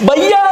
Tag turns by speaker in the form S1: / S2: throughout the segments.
S1: భయ్యా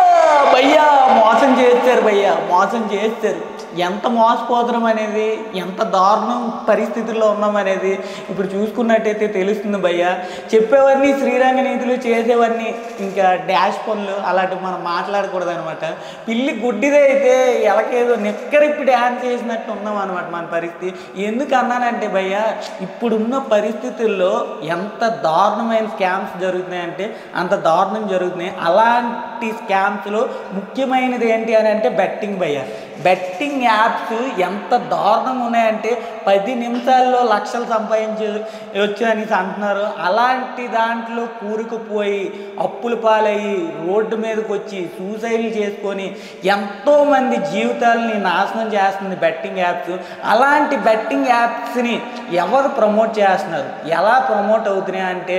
S1: భయ్యా మోసం చేస్తారు భయ్యా, మోసం చేస్తారు. ఎంత మోసపోతున్నాం అనేది, ఎంత దారుణం పరిస్థితుల్లో ఉన్నాం అనేది ఇప్పుడు చూసుకున్నట్టయితే తెలుస్తుంది భయ్యా. చెప్పేవన్నీ శ్రీరంగ నీతులు, చేసేవన్నీ ఇంకా డాష్ పనులు, అలాంటివి మనం మాట్లాడకూడదు అనమాట. పిల్లి గుడ్డిదే అయితే ఎలకేదో నిక్కరిప్పి డ్యాన్స్ చేసినట్టు ఉన్నాం అనమాట మన పరిస్థితి. ఎందుకు అన్నానంటే భయ్యా, ఇప్పుడున్న పరిస్థితుల్లో ఎంత దారుణమైన స్కామ్స్ జరుగుతున్నాయంటే అంత దారుణం జరుగుతున్నాయి. అలాంటి స్కామ్స్లో ముఖ్యమైనది ఏంటి అని అంటే బెట్టింగ్ భయ్యా. బెట్టింగ్ యాప్స్ ఎంత దారుణంగా ఉన్నాయంటే 10 నిమిషాల్లో లక్షలు సంపాదించవచ్చు అనేసి అంటున్నారు. అలాంటి దాంట్లో కూరుకుపోయి అప్పుల పాలయ్యి రోడ్డు మీదకి వచ్చి సూసైడ్లు చేసుకొని ఎంతోమంది జీవితాలని నాశనం చేస్తుంది బెట్టింగ్ యాప్స్. అలాంటి బెట్టింగ్ యాప్స్ని ఎవరు ప్రమోట్ చేస్తున్నారు, ఎలా ప్రమోట్ అవుతున్నాయి అంటే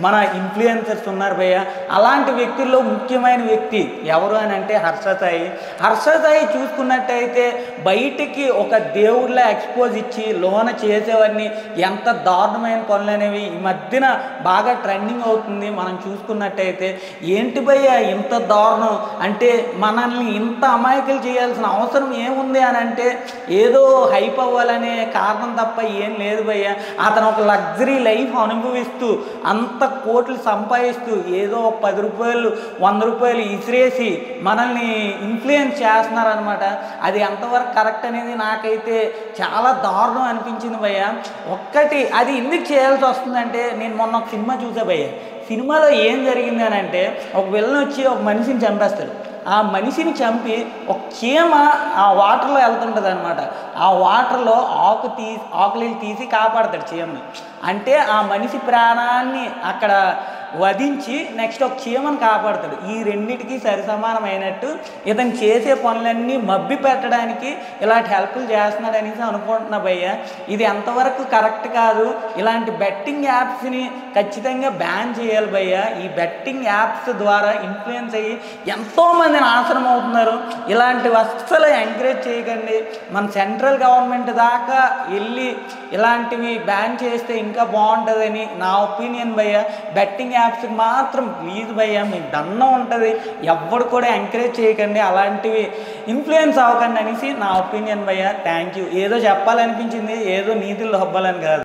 S1: మన ఇన్ఫ్లుయెన్సర్స్ ఉన్నారు భయ్య. అలాంటి వ్యక్తుల్లో ముఖ్యమైన వ్యక్తి ఎవరు అని అంటే హర్ష సాయి. హర్ష సాయి చూసుకున్నట్టయితే బయటికి ఒక దేవుళ్ళ ఎక్స్పోజ్ ఇచ్చి లోన చేసేవన్నీ ఎంత దారుణమైన పనులు అనేవి ఈ మధ్యన బాగా ట్రెండింగ్ అవుతుంది. మనం చూసుకున్నట్టయితే ఏంటి భయ్య ఇంత దారుణం అంటే, మనల్ని ఇంత అమాయకులు చేయాల్సిన అవసరం ఏముంది అని అంటే ఏదో హైప్ అవ్వాలనే కారణం తప్ప ఏం లేదు భయ్య. అతను ఒక లగ్జరీ లైఫ్ అనుభవిస్తూ అంత కోట్లు సంపాదిస్తూ ఏదో 10 రూపాయలు 100 రూపాయలు ఇసిరేసి మనల్ని ఇన్ఫ్లుయెన్స్ చేస్తున్నారనమాట. అది ఎంతవరకు కరెక్ట్ అనేది నాకైతే చాలా దారుణం అనిపించింది భయ్య. ఒక్కటి అది ఎందుకు చేయాల్సి వస్తుందంటే, నేను మొన్న ఒక సినిమా చూసా భయ్య. సినిమాలో ఏం జరిగింది అని అంటే, ఒక విలన్ వచ్చి ఒక మనిషిని చంపేస్తాడు. ఆ మనిషిని చంపి ఒక చీమ ఆ వాటర్లో వెళ్తుంటుంది అనమాట. ఆ వాటర్లో ఆకులీలు తీసి కాపాడతాడు చీమని. అంటే ఆ మనిషి ప్రాణాన్ని అక్కడ వధించి నెక్స్ట్ ఒక చీమను కాపాడుతాడు. ఈ రెండింటికి సరిసమానమైనట్టు ఇతను చేసే పనులన్నీ మబ్బి పెట్టడానికి ఇలాంటి హెల్ప్లు చేస్తున్నాడు అనేసి అనుకుంటున్నా భయ్య. ఇది ఎంతవరకు కరెక్ట్ కాదు. ఇలాంటి బెట్టింగ్ యాప్స్ని ఖచ్చితంగా బ్యాన్ చేయాలి భయ్య. ఈ బెట్టింగ్ యాప్స్ ద్వారా ఇన్ఫ్లుయెన్స్ అయ్యి ఎంతోమంది నాశనం అవుతున్నారు. ఇలాంటివి అస్సలు ఎంకరేజ్ చేయకండి. మన సెంట్రల్ గవర్నమెంట్ దాకా వెళ్ళి ఇలాంటివి బ్యాన్ చేస్తే ఇంకా బాగుంటుందని నా ఒపీనియన్ భయ్య. బెట్టింగ్ యాప్స్కి మాత్రం ప్లీజ్ భయ్య, మీకు దండం ఉంటుంది. ఎవ్వరు కూడా ఎంకరేజ్ చేయకండి, అలాంటివి ఇన్ఫ్లుయెన్స్ అవ్వకండి అనేసి నా ఒపీనియన్ భయ్య. Thank you. ఏదో చెప్పాలనిపించింది, ఏదో నీతులు హబ్బాలని కాదు.